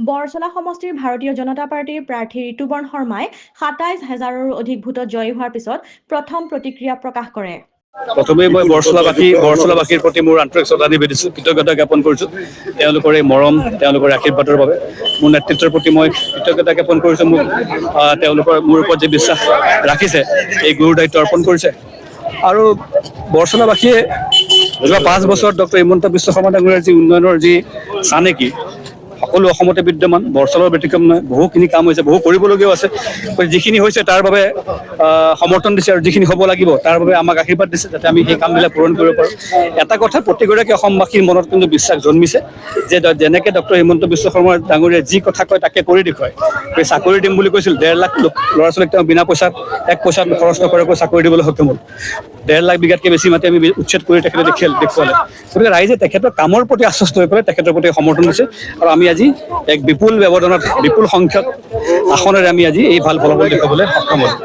বৰছলা সমষ্টিৰ ভাৰতীয় জনতা পাৰ্টিৰ প্ৰাৰ্থী ঋতুপৰ্ণ শৰ্মাই ২৭,০০০ৰো অধিক ভোটত জয়ী হোৱাৰ পিছত প্ৰথম প্ৰতিক্ৰিয়া প্ৰকাশ কৰে। প্ৰথমে মই বৰছলাবাসীৰ প্ৰতি মোৰ আন্তৰিক শ্ৰদ্ধা নিবেদিছোঁ, কৃতজ্ঞতা জ্ঞাপন কৰিছোঁ তেওঁলোকৰ এই মৰম, তেওঁলোকৰ আশীৰ্বাদৰ বাবে। মোৰ নেতৃত্বৰ প্ৰতি মই কৃতজ্ঞতা জ্ঞাপন কৰিছোঁ। তেওঁলোকৰ মোৰ ওপৰত যি বিশ্বাস ৰাখিছে, এই গুৰু দায়িত্ব অৰ্পণ কৰিছে। আৰু বৰছলাবাসীয়ে যোৱা ৫ বছৰত ডক্টৰ হিমন্ত বিশ্ব শৰ্মা ডাঙৰীয়াৰ যি উন্নয়নৰ যি চানেকি সকলো অসমতে বিদ্যমান, বৰছলাৰ ব্যতিক্ৰম নহয়। বহুখিনি কাম হৈছে, বহু কৰিবলগীয়াও আছে। যিখিনি হৈছে তাৰ বাবে সমৰ্থন দিছে, আৰু যিখিনি হ'ব লাগিব তাৰ বাবে আমাক আশীৰ্বাদ দিছে, যাতে আমি সেই কামবিলাক পূৰণ কৰিব পাৰোঁ। এটা কথা প্ৰতিগৰাকী অসমবাসীৰ মনত কিন্তু বিশ্বাস জন্মিছে যে যেনেকৈ ডক্টৰ হিমন্ত বিশ্ব শৰ্মা ডাঙৰীয়াই যি কথা কয় তাকে কৰি দেখুৱায়। এই চাকৰি দিম বুলি কৈছিল, ১.৫ লাখ ল'ৰা ছোৱালীক তেওঁ বিনা পইচাত, ১ পইচা খৰচ নকৰাকৈ চাকৰি দিবলৈ সক্ষম হ'ল। ১.৫ লাখ বিঘাতকৈ বেছি মাটি আমি উচ্ছেদ কৰি তেখেতে দেখুৱালে। গতিকে ৰাইজে তেখেতৰ কামৰ প্ৰতি আশ্বস্ত হৈ পেলাই তেখেতৰ প্ৰতি সমৰ্থন দিছে, আৰু আমি আজি এক বিপুল ব্যৱধানত, বিপুল সংখ্যক আসনেৰে আমি আজি এই ভাল ফলাফল দেখুৱাবলৈ সক্ষম হ'লোঁ।